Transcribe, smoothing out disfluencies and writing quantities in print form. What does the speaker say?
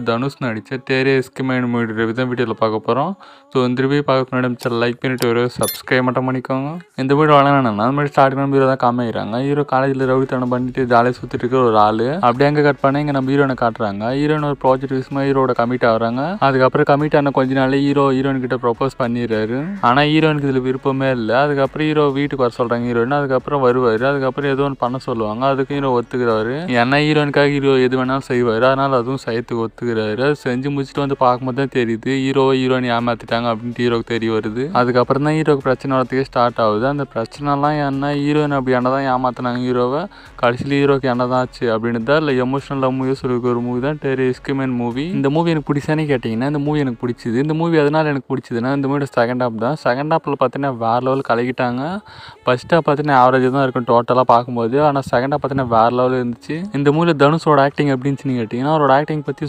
தனுஷ் நடித்த தேரே இஸ்க் மைன் movie review தான் வீடியோவில் பார்க்க போகிறோம். ஸோ இந்த ரிவ்யூ பார்க்க முன்னாடி லைக் பண்ணிட்டு ஒரு சப்ஸ்கிரைப் மட்டும் பண்ணிக்கோங்க. இந்த வீடியோ வளர்னா அந்த மாதிரி ஸ்டார்டிங் ஹீரோ தான் காமிக்கிறாங்க. ஹீரோ காலேஜில் ரவுடித்தனம் பண்ணிட்டு ஜாலியாக சுற்றிட்டு இருக்கிற ஒரு ஆள். அப்படியே அங்கே கட் பண்ணி இங்கே நம்ம ஹீரோனை காட்டுறாங்க. ஹீரோன் ஒரு ப்ராஜெக்ட் விஷயமா ஹீரோட கமிட் ஆகிறாங்க. அதுக்கப்புறம் கமிட் ஆன கொஞ்ச நாள் ஹீரோயின் கிட்ட ப்ரொபோஸ் பண்ணிடுறாரு. ஆனால் ஹீரோனுக்கு இதில் விருப்பமே இல்லை. அதுக்கப்புறம் ஹீரோ வீட்டுக்கு வர சொல்கிறாங்க ஹீரோயின். அதுக்கப்புறம் வருவார். அதுக்கப்புறம் ஏதோ ஒன்று பண்ண சொல்லுவாங்க. அதுக்கு ஹீரோ ஒத்துக்கிறாரு. ஏன்னா ஹீரோனுக்காக ஹீரோ எது வேணாலும் செய்வார். அதனால அதுவும் செய்யறதுக்கு ஒத்துக்கிறாரு. அது செஞ்சு முடிச்சுட்டு வந்து பார்க்கும்போது தான் தெரியுது ஹீரோயின் ஏமாத்திட்டாங்க அப்படின்ட்டு ஹீரோக்கு தெரிய வருது. அதுக்கப்புறம் தான் ஹீரோக்கு பிரச்சனை வரதுக்கே ஸ்டார்ட் ஆகுது. அந்த பிரச்சனைலாம் என்ன ஹீரோயின் அப்படி என்ன தான் ஏமாத்தினாங்க ஹீரோவை, கடைசியில் ஹீரோக்கு என்ன தான் ஆச்சு அப்படின்னு தான் இல்லை எமோஷனல் லவ் மூவியோ சொல்லி ஒரு மூவி தான் டெரி இஸ்கிமேன் மூவி. இந்த மூவி எனக்கு பிடிச்சானே கேட்டிங்கன்னா இந்த மூவி எனக்கு பிடிச்சிது. இந்த மூவி அதனால எனக்கு பிடிச்சதுன்னா இந்த மூவியோட செகண்ட் ஹாப் தான். செகண்ட் ஹாப்பில் பார்த்தீங்கன்னா வேறு லெவல் கலக்கிட்டாங்க. ஃபர்ஸ்ட் ஹாப் பார்த்தீங்கன்னா ஆவரேஜ் தான் இருக்கும் டோட்டலாக பார்க்கும்போது. ஆனால் செகண்ட் ஹாப் பார்த்தீங்கன்னா வேறு லெவலில் இருந்துச்சு. இந்த மூவியில் தனுஷோட ஆக்டிங் எப்படின்னு கேட்டிங்கன்னா அவரோட ஆக்டிங் பற்றி